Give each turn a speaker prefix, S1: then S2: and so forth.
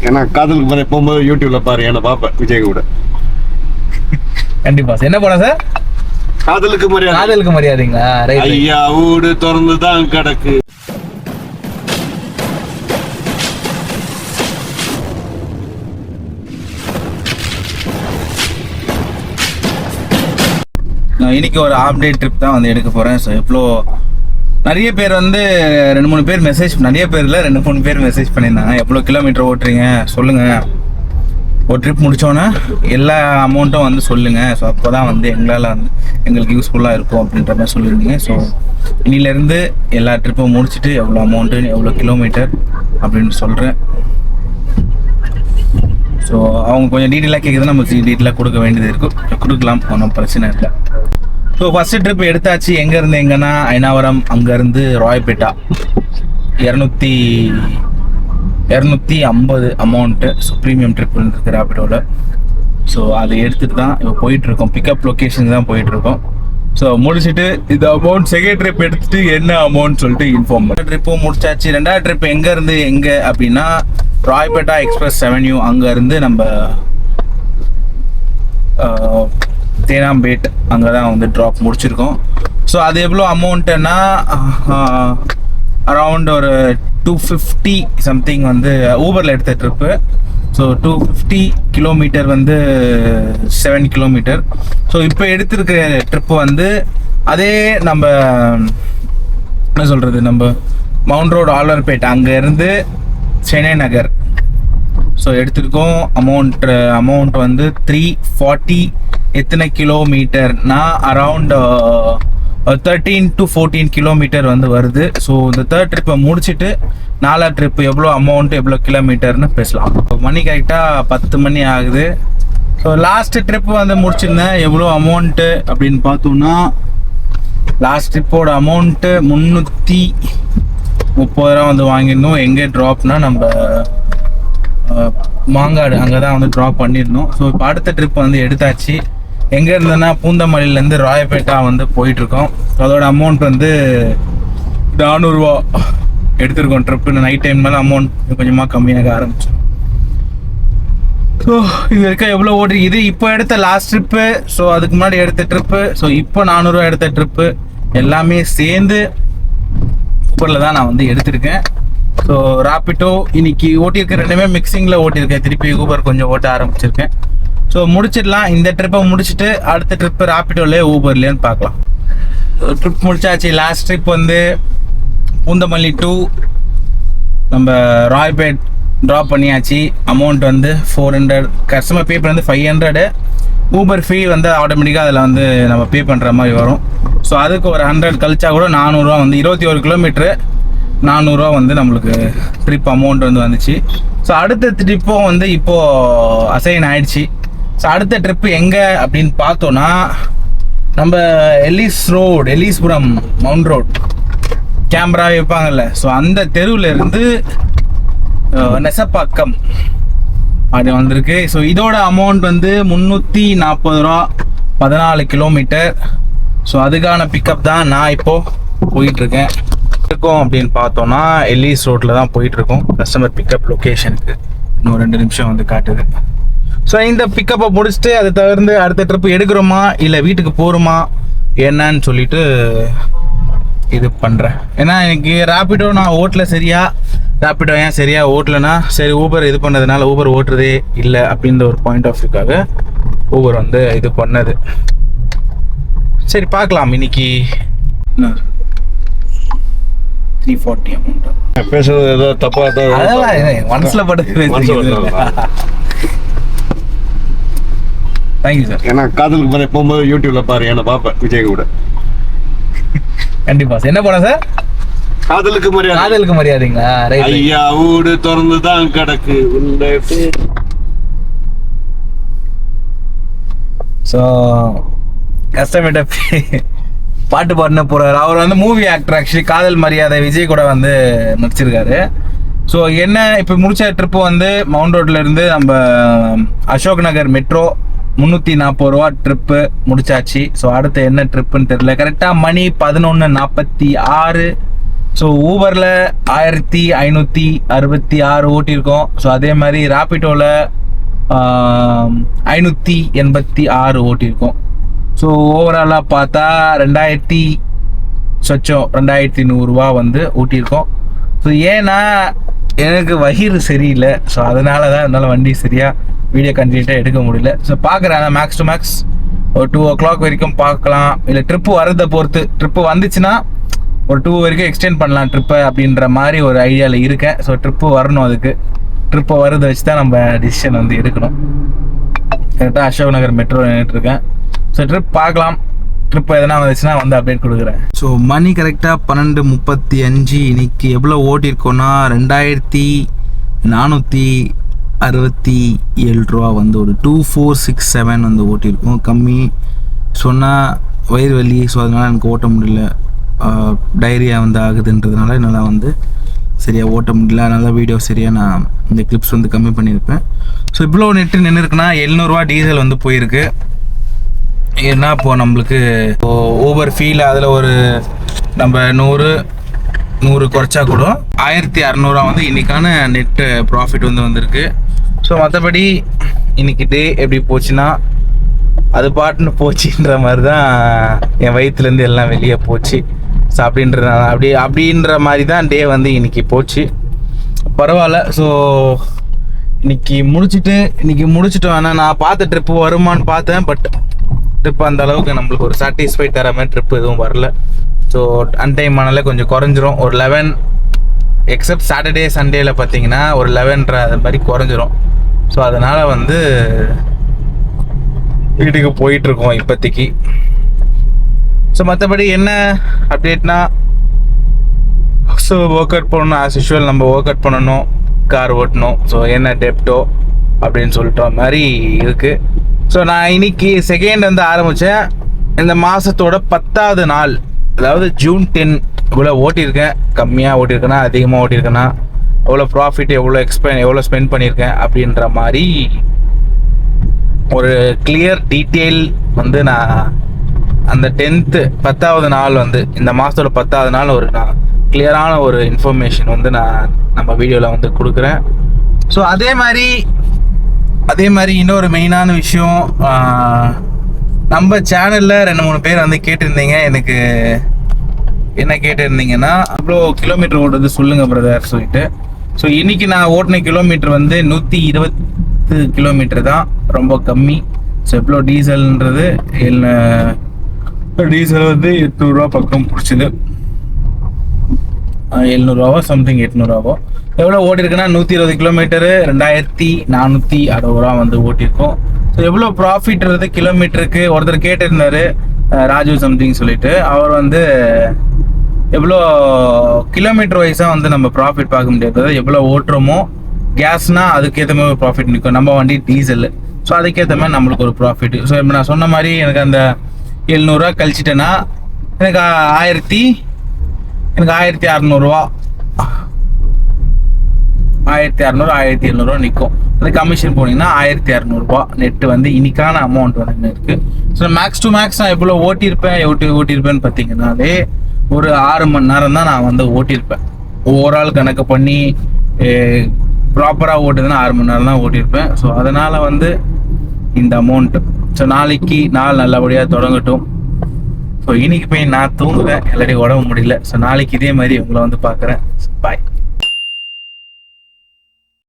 S1: ஏன்னா காதலுக்கு முறை போகும்போது யூடியூப்ல பாரு என்ன பாப்பேன் விஜய் கூட.
S2: கண்டிப்பா சார். என்ன படம் சார்?
S1: காதலுக்கு மரியாதை.
S2: காதலுக்கு மரியாதைங்களா?
S1: ஐயா ஊடு திறந்துதான் கிடக்கு.
S2: இன்னைக்கு ஒரு ஆப்டே ட்ரிப் தான் வந்து எடுக்க போறேன். ஸோ எவ்வளோ நிறைய பேர் வந்து 2-3 பேர் மெசேஜ், நிறைய பேர் இல்லை 2-3 பேர் மெசேஜ் பண்ணியிருந்தாங்க. எவ்வளோ கிலோமீட்டர் ஓட்டுறீங்க சொல்லுங்க, ஒரு ட்ரிப் முடிச்சோன்னே எல்லா அமௌண்ட்டும் வந்து சொல்லுங்க. ஸோ அப்போ தான் வந்து எங்களால் வந்து எங்களுக்கு யூஸ்ஃபுல்லாக இருக்கும் அப்படின்ற மாதிரி சொல்லியிருந்தீங்க. ஸோ இன்னிலேருந்து எல்லா ட்ரிப்பும் முடிச்சுட்டு எவ்வளோ அமௌண்ட்டு எவ்வளோ கிலோமீட்டர் அப்படின்னு சொல்கிறேன். ஸோ அவங்க கொஞ்சம் டீட்டெயிலாக கேட்குறது நம்ம டீட்டெயிலாக கொடுக்க வேண்டியது இருக்கும். கொடுக்கலாம், ஒன்றும் பிரச்சனை இல்லை. ஸோ ஃபஸ்ட்டு ட்ரிப் எடுத்தாச்சு. எங்கேருந்து எங்கன்னா ஐனாவரம், அங்கேருந்து Royapettah 250 amount. So premium trip இருக்குது ரேபிடோவில். ஸோ அதை எடுத்துகிட்டு தான் இப்போ போயிட்டுருக்கோம். பிக்கப் லொக்கேஷன் தான் போயிட்டுருக்கோம். ஸோ முடிச்சுட்டு இந்த அமௌண்ட் செகண்ட் ட்ரிப் எடுத்துகிட்டு என்ன அமௌண்ட் சொல்லிட்டு இன்ஃபார்ம் பண்ண. ட்ரிப்பும் முடிச்சாச்சு. ரெண்டாவது ட்ரிப் எங்கேருந்து எங்கே அப்படின்னா ராயப்பேட்டா எக்ஸ்பிரஸ் அவென்யூ, அங்கேருந்து நம்ம தேனாம்பேட் அங்கே தான் வந்து ட்ராப் முடிச்சிருக்கோம். ஸோ அது எவ்வளோ அமௌண்ட்டுன்னா அரவுண்ட் ஒரு 250 சம்திங் வந்து ஊபரில் எடுத்த ட்ரிப்பு. ஸோ 250 கிலோமீட்டர் வந்து 7 கிலோமீட்டர். ஸோ இப்போ எடுத்திருக்கிற ட்ரிப்பு வந்து அதே நம்ம என்ன சொல்கிறது, நம்ம மவுண்ட் ரோடு ஆழ்வார்பேட் அங்கேருந்து சென்னை நகர். ஸோ எடுத்திருக்கோம். அமௌண்ட் வந்து 340. எத்தனை கிலோமீட்டர்னா அரவுண்ட் 13 to 14 கிலோமீட்டர் வந்து வருது. ஸோ இந்த தேர்ட் ட்ரிப்பை முடிச்சுட்டு 4வது ட்ரிப்பு எவ்வளோ அமௌண்ட் எவ்வளோ கிலோமீட்டர்னு பேசலாம். மணி கரெக்டாக 10 மணி ஆகுது. ஸோ லாஸ்ட் ட்ரிப்பு வந்து முடிச்சிருந்தேன். எவ்வளோ அமௌண்ட்டு அப்படின்னு பார்த்தோம்னா லாஸ்ட் ட்ரிப்போட அமௌண்ட்டு 330 வந்து வாங்கியிருந்தோம். எங்கே ட்ராப்னா நம்ம மாங்காடு அங்கே தான் வந்து ட்ராப் பண்ணியிருந்தோம். ஸோ இப்போ அடுத்த ட்ரிப் வந்து எடுத்தாச்சு. எங்கே இருந்தேன்னா பூந்தமல்லியிலேருந்து ராயப்பேட்டா வந்து போயிட்டுருக்கோம். அதோட அமௌண்ட் வந்து 400 ரூபா எடுத்திருக்கோம். ட்ரிப்பு நைட் டைம் மேலே அமௌண்ட் கொஞ்சமாக கம்மியாக ஆரம்பிச்சோம். ஸோ இது வரைக்கும் எவ்வளோ ஓடி இது இப்போ எடுத்த லாஸ்ட் ட்ரிப்பு. ஸோ அதுக்கு முன்னாடி எடுத்த ட்ரிப்பு. ஸோ இப்போ 400 ரூபா எடுத்த ட்ரிப்பு எல்லாமே சேர்ந்து ஊபரில் தான் நான் வந்து எடுத்திருக்கேன். ஸோ ராபிட்டோ இன்னைக்கு ஓட்டியிருக்கேன். ரெண்டுமே மிக்சிங்கில் ஓட்டியிருக்கேன். திருப்பி ஊபர் கொஞ்சம் ஓட்ட ஆரம்பிச்சிருக்கேன். ஸோ முடிச்சிடலாம். இந்த ட்ரிப்பை முடிச்சுட்டு அடுத்த ட்ரிப்பு ராபிட்டோலே ஊபர்லேன்னு பார்க்கலாம். ட்ரிப் முடிச்சாச்சு. லாஸ்ட் ட்ரிப் வந்து பூந்தமல்லி டு நம்ம ராயப்பேட் ட்ராப் பண்ணியாச்சு. அமௌண்ட் வந்து 400. கஸ்டமர் பே பண்ணது 500. ஊபர் ஃபீ வந்து ஆட்டோமேட்டிக்காக அதில் வந்து நம்ம பே பண்ணுற மாதிரி வரும். ஸோ அதுக்கு ஒரு 100 கழிச்சா கூட 400 ரூபா வந்து 21 கிலோமீட்ரு 400 ரூபா வந்து நம்மளுக்கு ட்ரிப் அமௌண்ட் வந்து வந்துச்சு. ஸோ அடுத்த ட்ரிப்பும் வந்து இப்போது அசைன் ஆயிடுச்சு. ஸோ அடுத்த ட்ரிப்பு எங்கே அப்படின்னு பார்த்தோன்னா நம்ம எலிஸ்புரம் மவுண்ட் ரோட் கேமரா வைப்பாங்கல்ல, ஸோ அந்த தெருவில் இருந்து நெசப்பாக்கம் அது வந்திருக்கு. ஸோ இதோட அமௌண்ட் வந்து 340 ரூபா 14 கிலோமீட்டர். ஸோ அதுக்கான பிக்கப் தான் நான் இப்போது போயிட்டுருக்கேன். இருக்கோம் அப்படின்னு பார்த்தோம்னா எல்லிஸ் ரோட்டில் தான் போயிட்டுருக்கோம். கஸ்டமர் பிக்கப் லொக்கேஷனுக்கு இன்னும் 2 நிமிஷம் வந்து காட்டுது. ஸோ இந்த பிக்கப்பை முடிச்சுட்டு அதை தவிர்த்து அடுத்த ட்ரிப்பு எடுக்கிறோமா இல்லை வீட்டுக்கு போகிறோமா என்னன்னு சொல்லிட்டு இது பண்ணுறேன். ஏன்னா எனக்கு ரேபிடோ நான் ஓட்டல சரியா, ரேபிடோ ஏன் சரியா ஓட்டலைன்னா சரி ஊபர் இது பண்ணதுனால ஊபர் ஓட்டுறதே இல்லை அப்படின்ற ஒரு பாயிண்ட் ஆஃப் வியூக்காக ஊபர் வந்து இது பண்ணது. சரி பார்க்கலாம். இன்னைக்கு 340 அமௌண்ட்
S1: பேசுறது ஏதோ தப்பா
S2: அதெல்லாம் மனசில் படுத்து. Thank you sir.
S1: ஏன்னா காதலுக்கு முறை போகும்போது யூடியூப்ல பாரு என்ன பாப்பேன் விஜய் கூட.
S2: கண்டிப்பா சார். என்ன படம் சார்?
S1: காதலுக்கு மரியாதை.
S2: காதலுக்கு மரியாதைங்களா?
S1: ஐயா ஊடு திறந்துதான் கிடக்கு.
S2: ஸோ கஸ்டமர்கிட்ட பாட்டு பாடின போறாரு. அவர் வந்து மூவி ஆக்டர். ஆக்சுவலி காதல் மரியாதை விஜய் கூட வந்து நடிச்சிருக்காரு. ஸோ என்ன இப்போ முடிச்ச ட்ரிப்பு வந்து மவுண்ட் ரோட்ல இருந்து நம்ம அசோக் நகர் மெட்ரோ 340 ரூபா ட்ரிப்பு முடிச்சாச்சு. ஸோ அடுத்து என்ன ட்ரிப்புன்னு தெரியல. கரெக்டாக மணி 11:46. ஸோ ஊபரில் 1566 ஓட்டியிருக்கோம். ஸோ அதே மாதிரி ராபிட்டோவில் 586 ஓட்டியிருக்கோம். ஸோ ஓவராலாக பார்த்தா 2100 ரூபா வந்து ஓட்டியிருக்கோம். ஸோ ஏன்னா எனக்கு வயிறு சரியில்லை. ஸோ அதனால தான் என்னால் வண்டி சரியாக வீடியோ கண்டினியூட்டாக எடுக்க முடியல. ஸோ பார்க்குறேன் மேக்ஸ் டு மேக்ஸ் ஒரு 2 o'clock வரைக்கும் பார்க்கலாம். இல்லை ட்ரிப்பு வரதை பொறுத்து, ட்ரிப்பு வந்துச்சுன்னா ஒரு 2 வரைக்கும் எக்ஸ்டெண்ட் பண்ணலாம் ட்ரிப்பை அப்படின்ற மாதிரி ஒரு ஐடியாவில் இருக்கேன். ஸோ ட்ரிப்பு வரணும், அதுக்கு ட்ரிப்பை வரதை வச்சு தான் நம்ம டிசிஷன் வந்து எடுக்கணும். கரெக்டாக Ashok Nagar metro நின்றுட்டுருக்கேன். So trip பார்க்கலாம், ட்ரிப் எதனா வந்துச்சுன்னா வந்து அப்டேட் கொடுக்குறேன். ஸோ மணி கரெக்டாக 12:35. இன்னைக்கு எவ்வளோ ஓட்டியிருக்கோன்னா 2467 ரூபா வந்து ஒரு 2467 வந்து ஓட்டியிருக்கோம். கம்மி சொன்னால் வயிறு வலி, ஸோ அதனால் எனக்கு ஓட்ட முடியல. டைரியா வந்து ஆகுதுன்றதுனால என்னால் வந்து சரியாக ஓட்ட முடியல. அதனால வீடியோ சரியாக நான் இந்த கிளிப்ஸ் வந்து கம்மி பண்ணியிருப்பேன். ஸோ இவ்வளோ நெட்டு நின்று இருக்குன்னா 700 ரூபா டீசல் வந்து போயிருக்கு. ஏன்னா இப்போது நம்மளுக்கு ஓவர் ஃபீல் அதில் ஒரு நம்ம 100 குறைச்சா கூட 1600 வந்து இன்றைக்கான நெட்டு ப்ராஃபிட் வந்து வந்திருக்கு. ஸோ மற்றபடி இன்னைக்கு டே எப்படி போச்சுன்னா அது பாட்டுன்னு போச்சுன்ற மாதிரி தான் என் வயிற்றுலேருந்து எல்லாம் வெளியே போச்சு. ஸோ அப்படின்ற மாதிரி தான் டே வந்து இன்னைக்கு போச்சு. பரவாயில்ல. ஸோ இன்னைக்கு முடிச்சிட்டோம். ஆனால் நான் பார்த்த ட்ரிப்பு வருமானு பார்த்தேன், பட் ட்ரிப் அந்த அளவுக்கு நம்மளுக்கு ஒரு சாட்டிஸ்ஃபை தர மாதிரி ட்ரிப் எதுவும் வரல. ஸோ அன்டைம் ஆனாலே கொஞ்சம் குறைஞ்சிரும். ஒரு 11 எக்ஸப்ட் சாட்டர்டே சண்டேல பார்த்தீங்கன்னா ஒரு 11 அது மாதிரி குறைஞ்சிரும். ஸோ அதனால் வந்து வீட்டுக்கு போயிட்டுருக்கோம் இப்போதைக்கு. ஸோ மற்றபடி என்ன அப்டேட்னா, ஸோ ஒர்க் அவுட் பண்ணணும். ஆஸ் யூஷுவல் நம்ம ஒர்க் அவுட் பண்ணணும், கார் ஓட்டணும். ஸோ என்ன டெப்டோ அப்படின்னு சொல்லிட்ட மாதிரி இருக்குது. ஸோ நான் இன்னைக்கு செகண்ட் வந்து ஆரம்பித்தேன். இந்த மாதத்தோட 10வது நாள், அதாவது June 10 இவ்வளோ ஓட்டியிருக்கேன். கம்மியாக ஓட்டியிருக்கேன்னா அதிகமாக ஓட்டியிருக்கேன்னா எவ்வளோ ப்ராஃபிட், எவ்வளோ ஸ்பெண்ட் பண்ணியிருக்கேன் அப்படின்ற மாதிரி ஒரு கிளியர் டீட்டெயில் வந்து நான் அந்த 10வது நாள் வந்து இந்த மாதத்தோட 10வது நாள் ஒரு நான் கிளியரான ஒரு இன்ஃபர்மேஷன் வந்து நான் நம்ம வீடியோவில் வந்து கொடுக்குறேன். ஸோ அதே மாதிரி இன்னொரு மெயினான விஷயம், நம்ம சேனலில் 2-3 பேர் வந்து கேட்டிருந்தீங்க. எனக்கு என்ன கேட்டிருந்தீங்கன்னா, அவ்வளோ கிலோமீட்டர் ஓடுறது சொல்லுங்கள் பிரதர் சொல்லிட்டு. ஸோ இன்றைக்கி நான் ஓட்டின கிலோமீட்டர் வந்து 120 கிலோமீட்டர் தான், ரொம்ப கம்மி. ஸோ எவ்வளோ டீசல்ன்றது டீசல் வந்து 800 ரூபா பக்கம் பிடிச்சிது. 700 ரூபாவோ சம்திங் 800 ரூபாவோ எவ்வளோ ஓட்டிருக்குன்னா 120 கிலோமீட்டரு 2460 ரூபா வந்து ஓட்டியிருக்கோம். ஸோ எவ்வளோ ப்ராஃபிட்றது கிலோமீட்டருக்கு ஒருத்தர் கேட்டிருந்தாரு, ராஜு சம்திங் சொல்லிட்டு. அவர் வந்து எவ்வளோ கிலோமீட்டர் வைஸாக வந்து நம்ம ப்ராஃபிட் பார்க்க முடியாது. எவ்வளோ ஓட்டுறோமோ, கேஸ்னால் அதுக்கேற்ற மாதிரி ப்ராஃபிட் நிற்கும். நம்ம வண்டி டீசல், ஸோ அதுக்கேற்ற மாதிரி நம்மளுக்கு ஒரு ப்ராஃபிட். ஸோ இப்போ நான் சொன்ன மாதிரி எனக்கு அந்த 700 ரூபா கழிச்சிட்டேன்னா எனக்கு 1600 ரூபா 1600-1700 ரூபா நிற்கும். அது கமிஷன் போனீங்கன்னா 1600 ரூபா நெட்டு வந்து இன்னைக்கான அமௌண்ட் வந்து இருக்கு. ஸோ மேக்ஸ் டு மேக்ஸ் நான் எவ்வளோ ஓட்டியிருப்பேன்னு பார்த்தீங்கன்னாலே ஒரு 6 மணி நேரம் தான் நான் வந்து ஓட்டியிருப்பேன். ஓவரால் கணக்கு பண்ணி ப்ராப்பராக ஓட்டுதுன்னா 6 மணி நேரம் தான் ஓட்டியிருப்பேன். ஸோ அதனால் வந்து இந்த அமௌண்ட்டு. ஸோ நாளைக்கு நாள் நல்லபடியாக தொடங்கட்டும். ஸோ இன்னைக்கு போய் நான் தூங்குவேன், எல்லாரையும் உடம்பு முடியல. ஸோ நாளைக்கு இதே மாதிரி உங்களை வந்து பார்க்குறேன். பாய்.